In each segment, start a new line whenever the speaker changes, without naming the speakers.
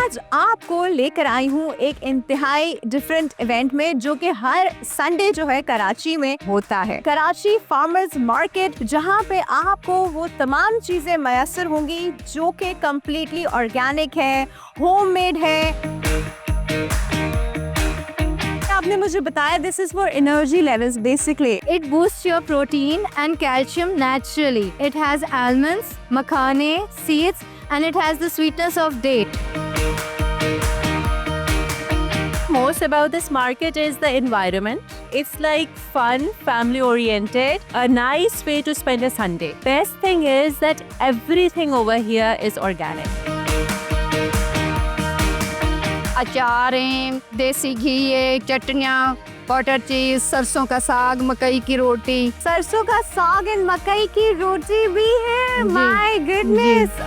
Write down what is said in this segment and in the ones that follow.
आज आपको लेकर आई हूँ एक इंतहाई डिफरेंट इवेंट में जो कि हर संडे जो है कराची में होता है। कराची फार्मर्स मार्केट, जहाँ पे आपको वो तमाम चीजें मैसर होंगी जो कि कम्प्लीटली ऑर्गेनिक है, होममेड है। आपने मुझे बताया this is for energy levels basically.
It boosts your protein and calcium naturally. It has almonds, makhane, seeds, and it has the sweetness of date.
Most about this market is the environment. It's like fun, family oriented, a nice way to spend a Sunday. Best thing is that everything over here is organic.
अचार हैं, देसी घी है, चटनियाँ, butter cheese, सरसों का साग, मकई की रोटी।
सरसों का साग एंड मकई की रोटी भी है। My goodness.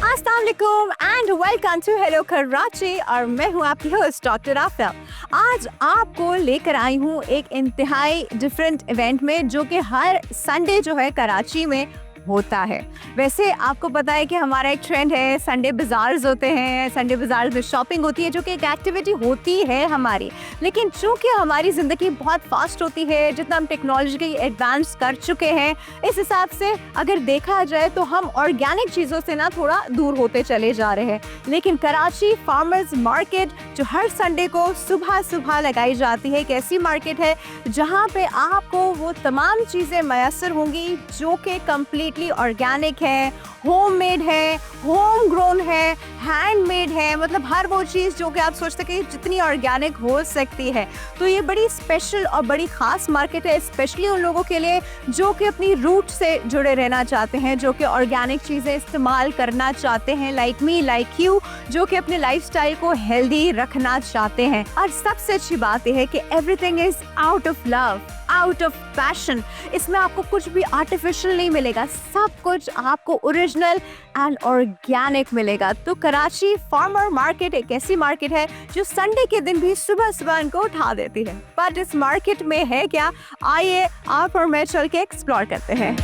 अस्सलामुअलैकुम and welcome to hello Karachi और मैं हूँ आपकी होस्ट डॉक्टर आफिया। आज आपको लेकर आई हूँ एक इंतहाई डिफरेंट इवेंट में जो कि हर संडे जो है कराची में होता है। वैसे आपको पता है कि हमारा एक ट्रेंड है, संडे बाजार्स होते हैं, संडे बाजार में शॉपिंग होती है जो कि एक एक्टिविटी होती है हमारी। लेकिन चूंकि हमारी ज़िंदगी बहुत फास्ट होती है, जितना हम टेक्नोलॉजी एडवांस कर चुके हैं, इस हिसाब से अगर देखा जाए तो हम ऑर्गेनिक चीज़ों से ना थोड़ा दूर होते चले जा रहे हैं। लेकिन कराची फार्मर्स मार्केट जो हर संडे को सुबह सुबह लगाई जाती है, एक ऐसी मार्केट है जहाँ पे आपको वो तमाम चीज़ें मैसर होंगी जो कि कम्प्लीटली ऑर्गेनिक है, होममेड है, होम ग्रोन है, हैंडमेड है। मतलब हर वो चीज़ जो कि आप सोचते कि जितनी ऑर्गेनिक हो सकती है। तो ये बड़ी स्पेशल और बड़ी ख़ास मार्केट है, स्पेशली उन लोगों के लिए जो कि अपनी रूट से जुड़े रहना चाहते हैं, जो कि ऑर्गेनिक चीज़ें इस्तेमाल करना चाहते हैं, लाइक मी लाइक यू, जो कि अपने लाइफस्टाइल को हेल्दी रखना चाहते हैं। और सबसे अच्छी बात यह है कि everything is out of love, out of passion. इसमें आपको कुछ भी आर्टिफिशियल नहीं मिलेगा, सब कुछ आपको ओरिजिनल एंड ऑर्गेनिक मिलेगा। तो कराची फार्मर मार्केट एक ऐसी मार्केट है जो संडे के दिन भी सुबह सुबह इनको उठा देती है। बट इस मार्केट में है क्या, आइए आप और मैं चल के एक्सप्लोर करते हैं।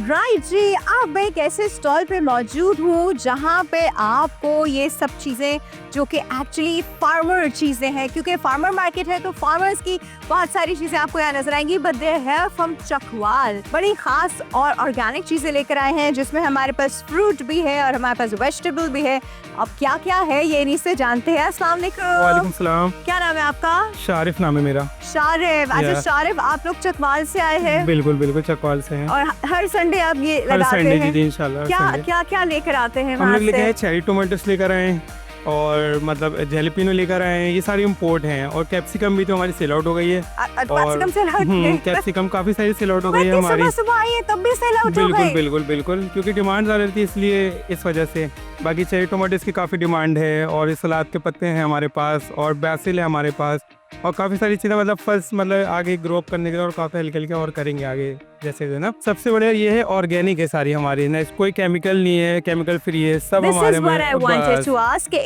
राइट जी, अब एक ऐसे स्टॉल पे मौजूद हूँ जहाँ पे आपको ये सब चीज़ें जो कि एक्चुअली फार्मर चीज़ें हैं, क्योंकि फार्मर मार्केट है तो फार्मर्स की बहुत सारी चीज़ें आपको यहाँ नजर आएंगी। बट दे है फ्रॉम चकवाल बड़ी ख़ास और ऑर्गेनिक चीज़ें लेकर आए हैं, जिसमें हमारे पास फ्रूट भी है और हमारे पास वेजिटेबल भी है। अब क्या क्या है ये इन्हीं से जानते हैं। अस्सलाम वालेकुम।
सलाम।
क्या नाम है आपका?
शारिफ नाम है मेरा।
शारिफ, अच्छा शारिफ, आप लोग चकवाल से आए हैं?
बिल्कुल बिल्कुल, चकवाल से हैं।
और हर संडे आप ये
हर
लगाते
संडे
हैं?
जी इंशाल्लाह।
क्या क्या क्या लेकर आते हैं
हम
वहाँ
लोग लेके
से?
आए चेरी टोमेटोस लेकर आए हैं, और मतलब जैलपिनो लेकर आए हैं। ये सारी इम्पोर्ट हैं, और कैप्सिकम भी तो हमारी सेल आउट हो गई है।
Capsicum sell out?
कैप्सिकम काफ़ी सारी सेल आउट हो गई है हमारी।
सुबह आई है तब भी सेल आउट हो गई?
बिल्कुल बिल्कुल बिल्कुल, क्योंकि डिमांड ज़्यादा रहती है इसलिए, इस वजह से। बाकी चेरी टोमेटोस की काफ़ी डिमांड है, और इस सलाद के पत्ते हैं हमारे पास, और बैसिल है हमारे पास, और काफ़ी सारी चीज़ें मतलब फर्स्ट मतलब आगे ग्रो अप करने के लिए, और काफ़ी हल्के हल्के और करेंगे आगे जैसे जो ना। सबसे बढ़िया ये है ऑर्गेनिक है सारी हमारी, ना कोई केमिकल नहीं है, केमिकल फ्री है सब हमारे में।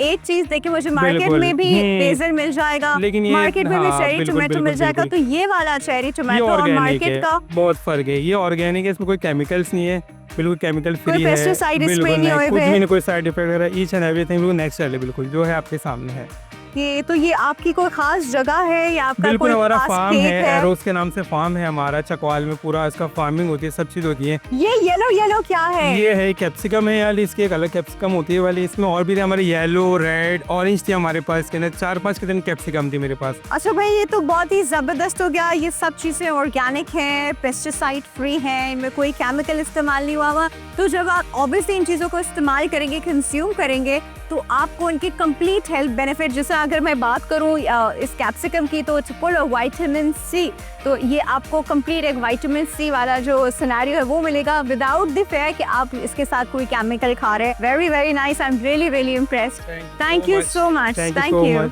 एक चीज देखिए, मुझे मार्केट में भी बेसल मिल जाएगा,
लेकिन ये
मार्केट में भी चेरी टोमेटो मिल जाएगा। तो ये वाला चेरी टोमेटो और मार्केट का
बहुत फर्क है। ये ऑर्गेनिक है, इसमें कोई केमिकल्स नहीं है, बिल्कुल केमिकल फ्री है,
पेस्टिसाइड
बिल्कुल
नहीं हुए,
कुछ भी नहीं, कोई साइड इफेक्ट वगैरह, ईच एंड एवरीथिंग बिल्कुल नेचुरल है, बिल्कुल जो है आपके सामने है।
ये तो ये आपकी कोई खास जगह है या आपका
बिल्कुल
कोई
हमारा
खास
फार्म
खेत
है, एरोस के नाम से फार्म है हमारा चकवाल में। पूरा इसका फार्मिंग होती है, सब चीज होती है।
ये येलो येलो क्या है?
ये है कैप्सिकम है यार, इसकी एक अलग कैप्सिकम होती है वाली। इसमें और भी थे हमारे, येलो, रेड, ऑरेंज थी हमारे पास। इसके अंदर 4-5 किस्म कैप्सिकम थी मेरे पास।
अच्छा भाई, ये तो बहुत ही जबरदस्त हो गया। ये सब चीजें ऑर्गेनिक हैं, पेस्टिसाइड फ्री हैं, इनमें कोई केमिकल इस्तेमाल नहीं हुआ। तो जब आप ऑब्वियसली इन चीजों को इस्तेमाल करेंगे, कंज्यूम करेंगे, तो आपको उनकी कंप्लीट हेल्थ बेनिफिट, जैसे अगर मैं बात करूं इस कैप्सिकम की, तो it's full of vitamin C. तो ये आपको कंप्लीट एक विटामिन सी वाला जो सिनेरियो है वो मिलेगा, विदाउट द फेयर कि आप इसके साथ कोई केमिकल खा रहे हैं। Very very nice, I am really really impressed. Thank you so much. Thank you.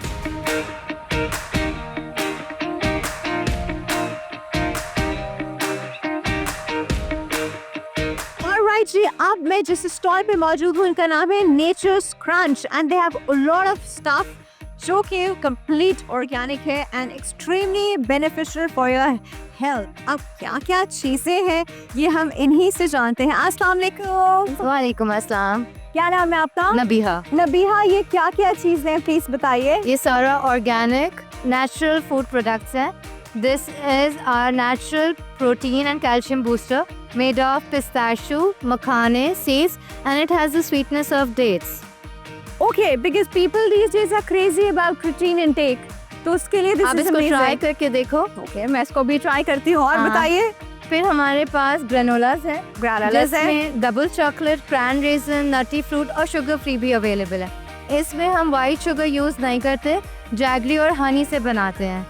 जी, अब मैं जिस स्टॉल पे मौजूद हूँ उनका नाम है nature's crunch and they have a lot of stuff जो कि कंप्लीट ऑर्गेनिक है and extremely beneficial for your health. अब क्या क्या चीज़ें हैं ये हम इन्हीं से जानते हैं। अस्सलाम वालेकुम।
वालेकुम अस्सलाम।
क्या नाम है आपका?
नबीहा।
नबीहा, ये क्या क्या चीज़ें हैं प्लीज़ बताइए।
ये सारा ऑर्गेनिक नेचुरल फूड प्रोडक्ट्स हैं। This is our natural protein and calcium booster made of pistachio, makhane, seeds and it has the sweetness of dates.
Okay, because people these days are crazy about protein intake. तो उसके लिए
आप इसको try करके देखो।
Okay, मैं इसको भी ट्राई करती हूँ। और
हाँ।
बताइए।
फिर हमारे पास ग्रेनोलास है, जिसमें डबल चॉकलेट, क्रैन रेजिन, नटी फ्रूट और शुगर फ्री भी अवेलेबल है। इसमें हम वाइट शुगर यूज नहीं करते, जैगरी और हनी से बनाते हैं।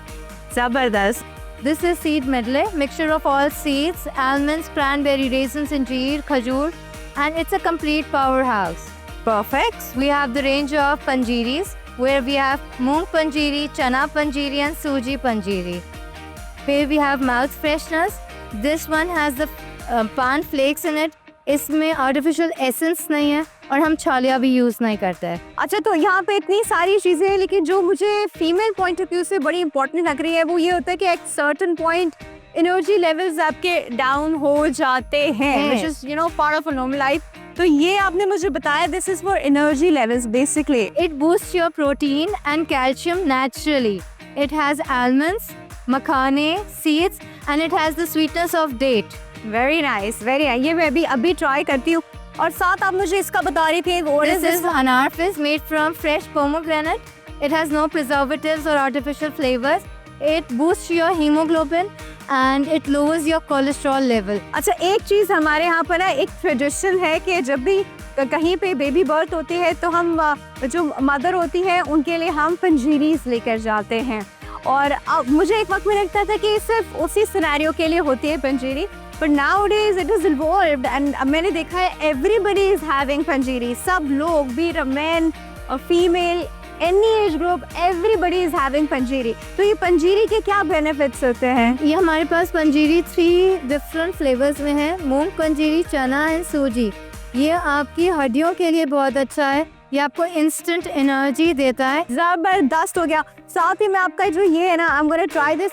जबरदस्त।
This is seed medley, mixture of all seeds, almonds, cranberry, resins, अंजीर, खजूर, and it's a complete power house.
Perfect.
We have the range of panjiris, where we have moong panjiri, chana panjiri, and suji panjiri. Here we have mouth fresheners. This one has the pan flakes in it. इसमें artificial essence नहीं है और हम छालिया भी use नहीं करते हैं।
अच्छा, तो यहाँ पे इतनी सारी चीज़ें हैं, लेकिन जो मुझे फीमेल पॉइंट ऑफ व्यू से बड़ी इंपॉर्टेंट लग रही है वो ये होता है कि एक सर्टन पॉइंट एनर्जी लेवल्स आपके डाउन हो जाते हैं, which is you know part of a normal life. तो ये आपने मुझे बताया this is for energy levels basically.
It boosts your protein and calcium naturally. It has almonds, makhane, seeds, and it has the sweetness of date.
Very nice, very nice. ये मैं अभी try करती हूँ। और साथ आप मुझे इसका बता रही थी what is
This is anar fizz made from fresh pomegranate. It has no preservatives or artificial flavors. It boosts your hemoglobin and it lowers your cholesterol level.
अच्छा, एक चीज़ हमारे यहाँ पर ना एक ट्रेडिशन है कि जब भी कहीं पे बेबी बर्थ होती है तो हम जो मदर होती है उनके लिए हम पंजीरीज लेकर जाते हैं। और अब मुझे एक वक्त में लगता था कि सिर्फ उसी सिनेरियो के लिए होती है पंजीरी, but nowadays it is evolved and मैंने देखा है एवरीबडी इज हैविंग पंजीरी। सब लोग, बी इट अ मैन और female, any age group, everybody is having panjiri. तो ये पंजीरी के क्या बेनिफिट्स होते हैं?
ये हमारे पास पंजीरी 3 डिफरेंट फ्लेवर्स में है, मूंग पंजीरी, चना एंड सूजी। ये आपकी हड्डियों के लिए बहुत अच्छा है, ये आपको इंस्टेंट एनर्जी देता है।
जबरदस्त हो गया। साथ ही में आपका जो ये है ना, I am gonna try this.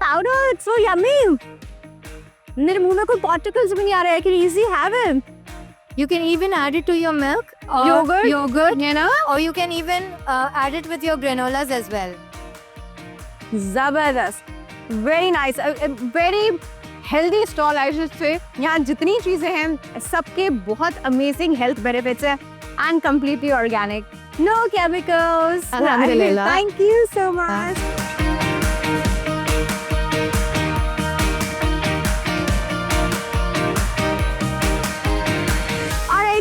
Powder, it's so yummy. मेरे मुंह में कोई particles भी नहीं आ रहे हैं। I can easily have it.
You can even add it to your milk or yogurt, you know, or you can even add it with your granolas as well.
जबरदस्त, very nice, very healthy stall I should say. यहाँ जितनी चीजें हैं सबके बहुत amazing health benefits हैं and completely organic, no chemicals.
Alhamdulillah.
Thank you so much.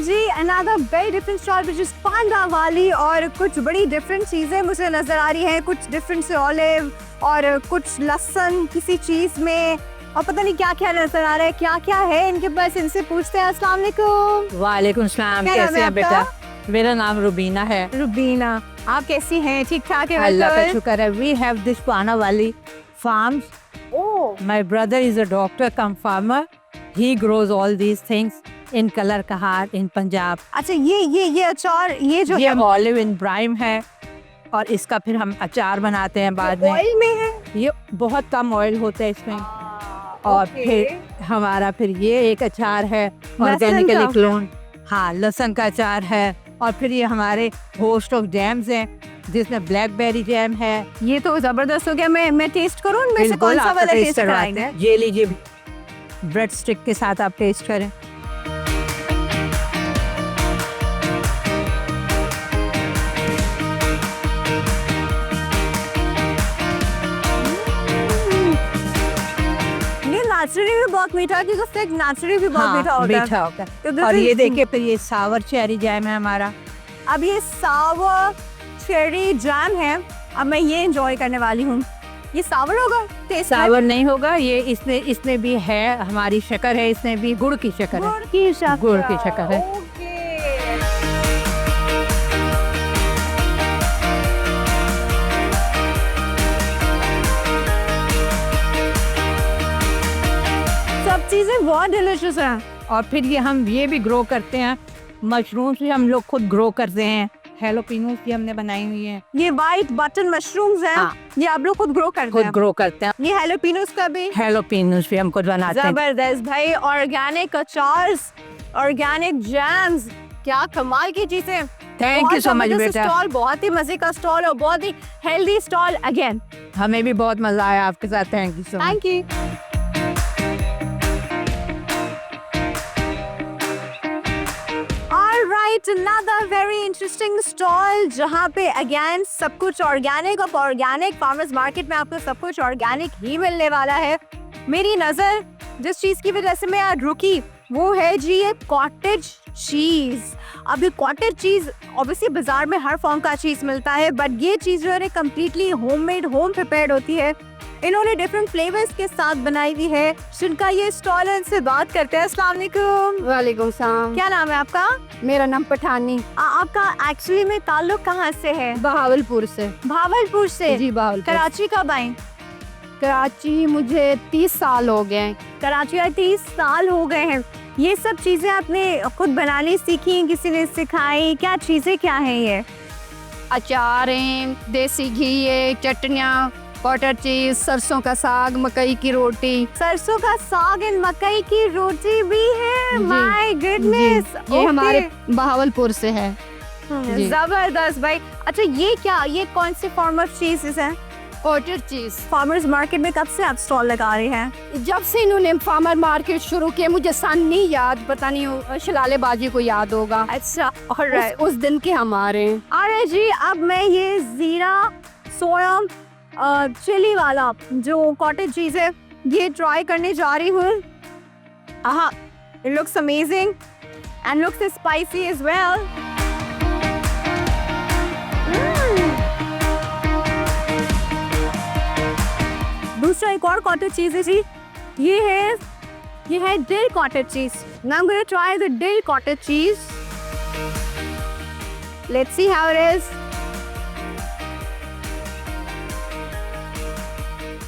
Ji, another very different stall which is पांडा वाली, और कुछ बड़ी डिफरेंट चीज़ें मुझे नज़र आ रही हैं। कुछ डिफरेंट से ऑलिव और कुछ लहसुन किसी चीज़ में, और पता नहीं क्या क्या नज़र आ रहा है। क्या क्या है इनके पास, इनसे पूछते हैं। अस्सलाम वालेकुम।
वालेकुम सलाम।
क्या नाम
कैसे
है
हैं बेटा?
आपका?
मेरा नाम रुबीना है।
रुबीना, आप कैसी हैं? ठीक ठाक है?
अल्लाह का शुक्र है। वी हैव दिस पाना वाली farms.
Oh,
My brother is a doctor come farmer. He grows all these things in colour Kahar in Punjab.
अच्छा, ये अचार, ये जो
ये ऑलिव इन ब्राइम है और इसका फिर हम अचार बनाते हैं बाद में।
ऑयल में है।
ये बहुत कम ऑयल होता है इसमें। और फिर हमारा फिर ये एक अचार है ऑर्गेनिकली क्लोन। हाँ, लहसुन का अचार है। और फिर ये हमारे होस्ट ऑफ जैम्स हैं जिसमें ब्लैकबेरी जैम है।
ये तो जबरदस्त हो गया। मैं टेस्ट करूँ इनमें से? कौन सा
आपका
वाला
टेस्ट
टेस्ट
करवाते
कराएंगे?
हैं। ये लीजिए, ब्रेड स्टिक के साथ आप टेस्ट करें।
नेचुरली भी बहुत मीठा है, क्योंकि उससे नेचुरली भी बहुत मीठा होता है।
मीठा होता
तो
है।
this
और
is-
ये देखिए, फिर ये सावर चेरी जैम है हमारा।
अब ये सावर चेरी जैम है, अब मैं ये एंजॉय करने वाली हूँ। ये सावर होगा टेस्ट?
सावर नहीं होगा, ये इसमें भी है हमारी शक्कर है, इसमें भी गुड़ की शक्कर है।
गुड़ की शक्कर।
गुड़ की शक्कर है।
ओके। बहुत डिलीशियस है।
और फिर ये हम ये भी ग्रो करते हैं, मशरूम भी हम लोग खुद ग्रो करते हैं, हेलोपिनोस भी हमने बनाई हुई है,
ये वाइट बटन मशरूम्स हैं,
हाँ।
ये आप लोग खुद ग्रो करते
खुद
हैं।
ग्रो करते हैं।
ये हेलोपिनोस का भी
हेलोपिनोस भी हम खुद बनाते हैं।
जबरदस्त भाई, ऑर्गेनिक अचार्स, ऑर्गेनिक जैम्स, क्या कमाल की चीजें।
थैंक यू सो मच बेटा,
स्टॉल, बहुत ही मजे का स्टॉल और बहुत ही हेल्दी स्टॉल अगेन।
हमें भी बहुत मजा आया आपके साथ। Thank you so much.
Thank you. Alright, another very interesting stall जहाँ पे अगेन सब कुछ ऑर्गेनिक और ऑर्गेनिक फार्मर्स मार्केट में आपको सब कुछ ऑर्गेनिक ही मिलने वाला है। मेरी नज़र जिस चीज़ की वजह से मैं आज रुकी वो है जी ये कॉटेज चीज़। अब ये कॉटेज चीज़ ऑब्वियसली बाजार में हर फॉर्म का चीज़ मिलता है, बट ये चीज़ जो है कम्प्लीटली होममेड, होम प्रिपेयर्ड होती है। इन्होंने डिफरेंट फ्लेवर्स के साथ बनाई हुई है। जिनका ये स्टॉल है, इनसे बात करते हैं। अस्सलाम वालेकुम।
वालेकुम सलाम।
क्या नाम है आपका?
मेरा नाम पठानी,
आपका एक्चुअली में ताल्लुक कहाँ से है?
बहावलपुर से।
भावलपुर से।
जी बहावलपुर।
कराची कब आई?
कराची मुझे 30 साल हो गए हैं।
कराची आए 30 साल हो गए हैं। ये सब चीजें आपने खुद बनानी सीखी, किसी ने सिखाई? क्या चीजें क्या हैं ये?
अचार हैं, देसी घी है, चटनियाँ, कॉटेज चीज, सरसों का साग, मकई की रोटी।
सरसों का साग एंड मकई की रोटी भी है।
जी,
माय गुडनेस,
ये हमारे बहावलपुर से है। जी।
जबरदस्त भाई। अच्छा ये क्या, ये कौन से फॉर्म ऑफ चीजेस हैं?
Cottage cheese.
फार्मर्स मार्केट में कब से आप स्टॉल लगा रहे हैं?
जब से इन्होंने फार्मर मार्केट शुरू किया, मुझे सन नहीं याद, पता नहीं शलाले बाजी को याद होगा।
अच्छा, ऑलराइट।
उस दिन के हमारे।
अरे जी, अब मैं ये जीरा सोया चिली वाला जो कॉटेज चीज है ये ट्राई करने जा रही हूँ। आहा, it looks amazing and looks spicy as well. दूसरा एक और कॉटेज चीज है जी, ये है dill cottage cheese. Now I'm going to try the dill cottage cheese. Let's see how it is.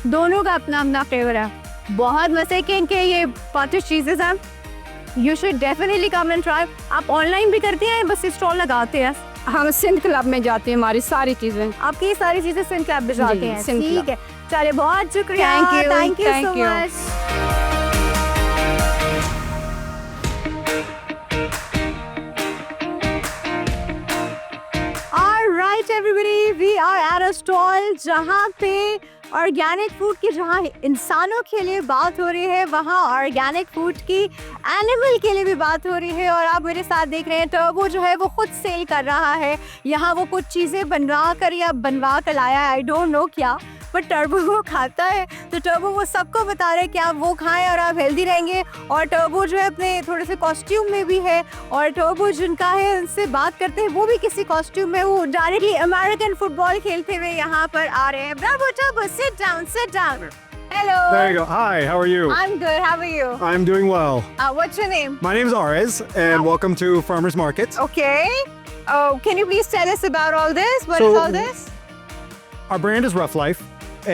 दोनों का अपना अपना फ्लेवर है। बहुत मजे के इनके ये कॉटेज चीजेस हैं। You should definitely come and try. आप ऑनलाइन भी करते हैं, बस स्टॉल लगाते हैं?
हम सिंध क्लब में जाते हैं, हमारी सारी चीजें।
आपकी ये सारी चीजें सिंध क्लब में जाते हैं?
सिंध
ठीक
क्लब।
है, चलिए बहुत शुक्रिया।
Thank you,
so
thank you.
Much. Alright everybody, we are at a stall जहाँ पे ऑर्गेनिक फूड की, जहाँ इंसानों के लिए बात हो रही है वहाँ ऑर्गेनिक फूड की एनिमल के लिए भी बात हो रही है। और आप मेरे साथ देख रहे हैं टर्बो जो है वो खुद सेल कर रहा है। यहाँ वो कुछ चीज़ें बनवा कर या बनवा कर लाया है, आई डोंट नो क्या, बट टर्बो वो खाता है। तो टर्बो वो सबको बता रहे हैं कि आप वो खाएं और आप हेल्दी रहेंगे। और टर्बो जो है अपने थोड़े से कॉस्ट्यूम में भी है, और टर्बो जिनका है उनसे बात करते हैं, वो भी किसी कॉस्ट्यूम में, वो डायरेक्टली अमेरिकन फुटबॉल खेलते हुए यहाँ पर आ रहे हैं। Bravo turbo, sit down, sit down. Hello.
There you go. Hi, how are you?
I'm good. How are you?
I'm doing well.
What's your name?
My name's Arez, and welcome to Farmers Market.
Okay. Oh, can you please tell us about all this? What is
So-
all this?
Our brand is Rough Life,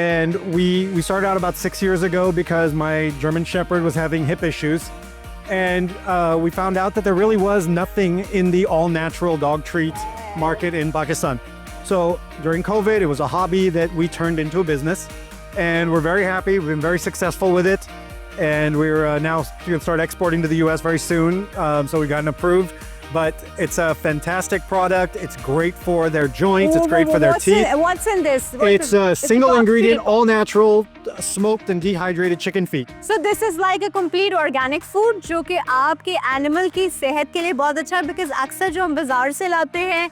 and we started out about 6 years ago because my German Shepherd was having hip issues, and we found out that there really was nothing in the all-natural dog treat market in Pakistan. So during COVID, it was a hobby that we turned into a business, and we're very happy. We've been very successful with it, and we're now going to start exporting to the U.S. very soon. So we've gotten approved. But it's a fantastic product. It's great for their joints. It's great for their teeth.
What's in this?
It's a single ingredient, all natural, smoked and dehydrated chicken feet.
So this is like a complete organic food जो कि आपके animal की सेहत के लिए बहुत अच्छा है। बिकॉज अक्सर जो हम बाजार से लाते हैं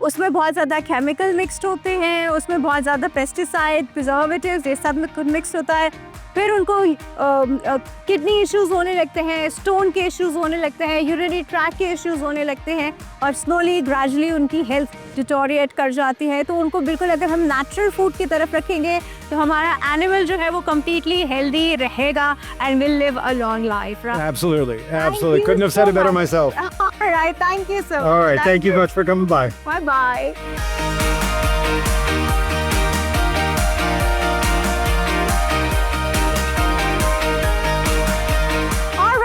उसमें बहुत ज़्यादा केमिकल मिक्स्ड होते हैं, उसमें बहुत ज़्यादा पेस्टिसाइड, प्रिजर्वेटिव्स, ये सब में कुछ मिक्स होता है। फिर उनको किडनी इश्यूज होने लगते हैं, स्टोन के इश्यूज होने लगते हैं, यूरिनरी ट्रैक के इश्यूज होने लगते हैं, और स्लोली ग्रेजुअली उनकी हेल्थ डिटोरिएट कर जाती है। तो उनको बिल्कुल अगर हम नेचुरल फूड की तरफ रखेंगे तो हमारा एनिमल जो है वो कम्प्लीटली हेल्दी रहेगा and will live a long life.
Absolutely. Absolutely. Couldn't have said it better myself.
All right, thank you so much.
All right. Thank you much for coming by.
Bye bye. All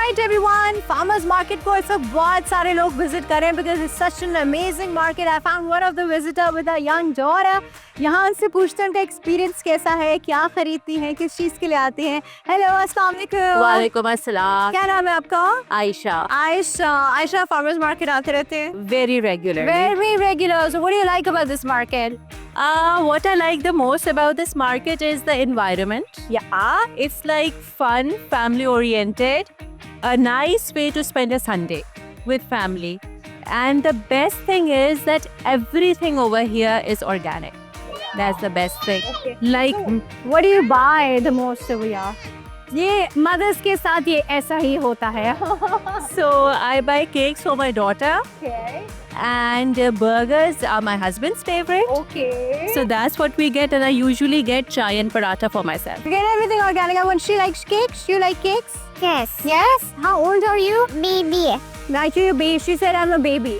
farmers market को इस वक्त बहुत सारे लोग visit करें because it's such an amazing market. I found one of the visitor with a young daughter. यहाँ से पूछते हैं उनका एक्सपीरियंस कैसा है, क्या खरीदती हैं, किस चीज़ के लिए आती हैं। हेलो, अस्सलाम वालेकुम।
वालेकुम अस्सलाम।
क्या नाम है आपका?
आयशा।
आयशा। आयशा फार्मर्स मार्केट आते रहते हैं?
Very regularly.
Very regular. So what do you like about this market?
What I like the most about this market is the environment.
Yeah.
It's like fun, family oriented, a nice way to spend a Sunday with family. And the best thing is that everything over here is organic. That's the best thing. Like,
What do you buy the most over here? ये mother's के साथ ये ऐसा ही होता है।
so I buy cakes for my daughter, and burgers are my husband's favorite.
Okay.
So that's what we get, and I usually get chai and paratha for myself.
You get everything organic. And when she likes cakes, you like cakes?
Yes.
Yes. How old are you?
Baby.
Like you, baby. She said I'm a baby.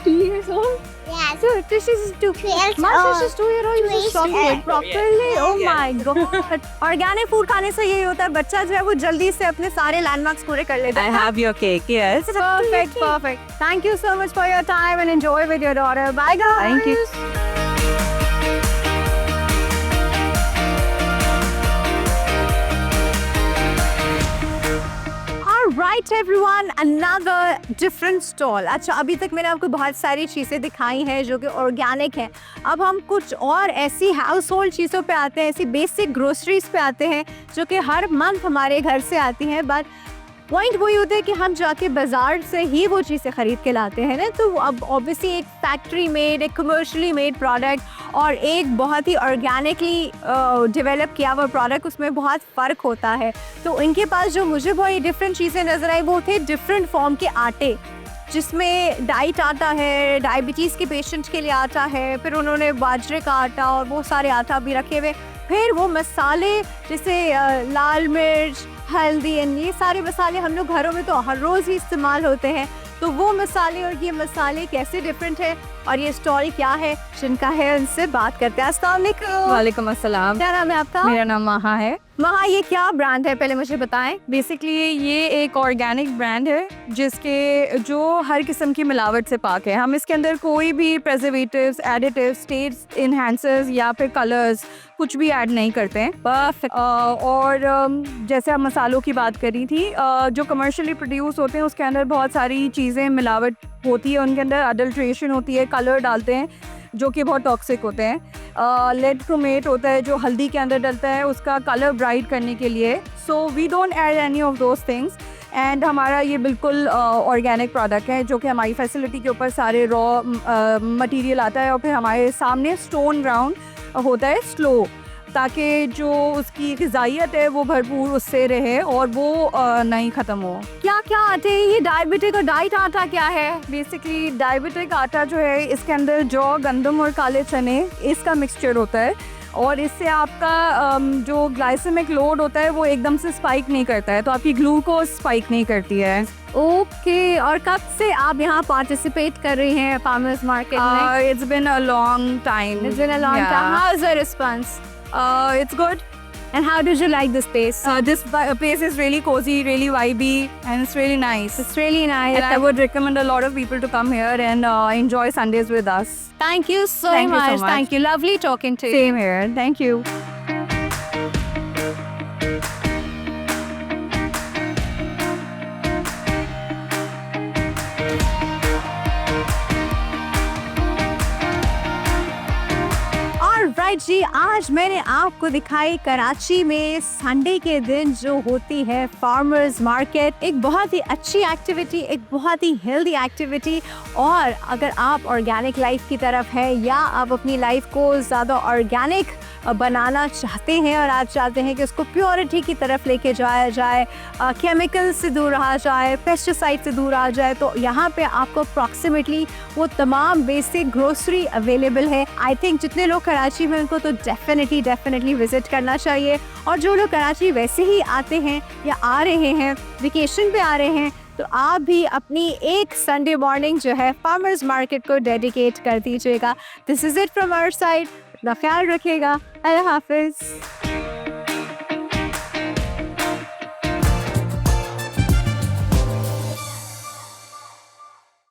2 years old.
Yes.
So this is 2
years
Much
old.
is 2 years old. You just stop it properly. Oh my God. Organic food खाने से यही होता है, बच्चा जो है वो जल्दी से अपने सारे लैंडमार्क्स पूरे कर लेता
I
है।
have your cake, yes.
Perfect, perfect. Thank you so much for your time and enjoy with your daughter. Bye guys.
Thank you.
Alright everyone, another different stall. अच्छा, अभी तक मैंने आपको बहुत सारी चीज़ें दिखाई हैं जो कि ऑर्गेनिक हैं। अब हम कुछ और ऐसी हाउस होल्ड चीज़ों पे आते हैं, ऐसी बेसिक ग्रोसरीज पे आते हैं जो कि हर मंथ हमारे घर से आती हैं। बट पॉइंट वही होता है कि हम जाके बाजार से ही वो चीज़ें ख़रीद के लाते हैं ना। तो अब ऑब्वियसली एक फैक्ट्री मेड, एक कमर्शियली मेड प्रोडक्ट और एक बहुत ही ऑर्गेनिकली डेवलप किया हुआ प्रोडक्ट, उसमें बहुत फ़र्क होता है। तो इनके पास जो मुझे बहुत डिफरेंट चीज़ें नज़र आई वो थे डिफरेंट फॉर्म के आटे, जिसमें डाइट आटा है, डायबिटीज़ के पेशेंट के लिए आटा है, फिर उन्होंने बाजरे का आटा और वो सारे आटा भी रखे हुए, फिर वो मसाले जैसे लाल मिर्च, हल्दी, एंड ये सारे मसाले हम लोग घरों में तो हर रोज़ ही इस्तेमाल होते हैं। तो वो मसाले और ये मसाले कैसे डिफरेंट है और ये स्टॉल क्या है, जिनका है, उनसे बात करते हैं। अस्सलाम वालेकुम।
वालेकुम अस्सलाम।
क्या नाम है आपका?
मेरा नाम महा है।
महा, ये क्या ब्रांड है, पहले मुझे बताएं।
बेसिकली ये एक ऑर्गेनिक ब्रांड है जिसके जो हर किस्म की मिलावट से पाक है। हम इसके अंदर कोई भी प्रेजर्वेटिव्स, एडिटिव्स, टेस्ट इन्हांसर्स या फिर कलर्स कुछ भी ऐड नहीं करते हैं।
परफेक्ट।
और जैसे आप मसालों की बात करी थी, जो कमर्शियली प्रोड्यूस होते हैं उसके अंदर बहुत सारी चीज़ें मिलावट होती है, उनके अंदर अडल्ट्रेशन होती है, कलर डालते हैं जो कि बहुत टॉक्सिक होते हैं। लेड क्रोमेट होता है जो हल्दी के अंदर डलता है उसका कलर ब्राइट करने के लिए। So we don't add any of those things and हमारा ये बिल्कुल ऑर्गेनिक प्रोडक्ट है जो कि हमारी फैसिलिटी के ऊपर सारे रॉ मटेरियल आता है और फिर हमारे सामने स्टोन ग्राउंड होता है स्लो, ताकि जो उसकी ग़िज़ाइयत है वो भरपूर उससे रहे और वो नहीं ख़त्म हो।
क्या क्या आटे हैं ये? डायबिटिक और डाइट आटा क्या है?
बेसिकली डायबिटिक आटा जो है इसके अंदर जौ, गंदम और काले चने इसका मिक्सचर होता है और इससे आपका जो ग्लाइसेमिक लोड होता है वो एकदम से स्पाइक नहीं करता है, तो आपकी ग्लूकोज स्पाइक नहीं करती है।
ओके। और कब से आप यहाँ पार्टिसिपेट कर रही हैं फार्मर्स मार्केट में?
It's been a long time.
It's been a long time. How is the response?
It's good.
And how did you like this place?
This place is really cozy, really vibey, and it's really nice.
It's really nice.
And I would recommend a lot of people to come here and enjoy Sundays with us.
Thank you so
Thank you
much.
so much.
Thank you. Lovely talking to you.
Same here. Thank you.
Right ji, आज मैंने आपको दिखाई कराची में Sunday के दिन जो होती है फार्मर्स मार्केट। एक बहुत ही अच्छी एक्टिविटी, एक बहुत ही हेल्दी एक्टिविटी। और अगर आप ऑर्गेनिक लाइफ की तरफ है या आप अपनी लाइफ को ज़्यादा ऑर्गेनिक बनाना चाहते हैं और आप चाहते हैं कि उसको प्योरिटी की तरफ लेके जाया जाए, केमिकल से दूर रहा जाए, पेस्टिसाइड से दूर आ जाए, तो यहाँ पे आपको अप्रॉक्सीमेटली वो तमाम बेसिक ग्रोसरी अवेलेबल है। आई थिंक जितने लोग कराची में उनको तो डेफिनेटली विजिट करना चाहिए। और जो लोग कराची वैसे ही आते हैं या आ रहे हैं, वेकेशन पे आ रहे हैं, तो आप भी अपनी एक संडे मॉर्निंग जो है फार्मर्स मार्केट को डेडिकेट कर दीजिएगा। This is it from our side. अपना ख्याल रखिएगा। अल्लाह हाफिज़।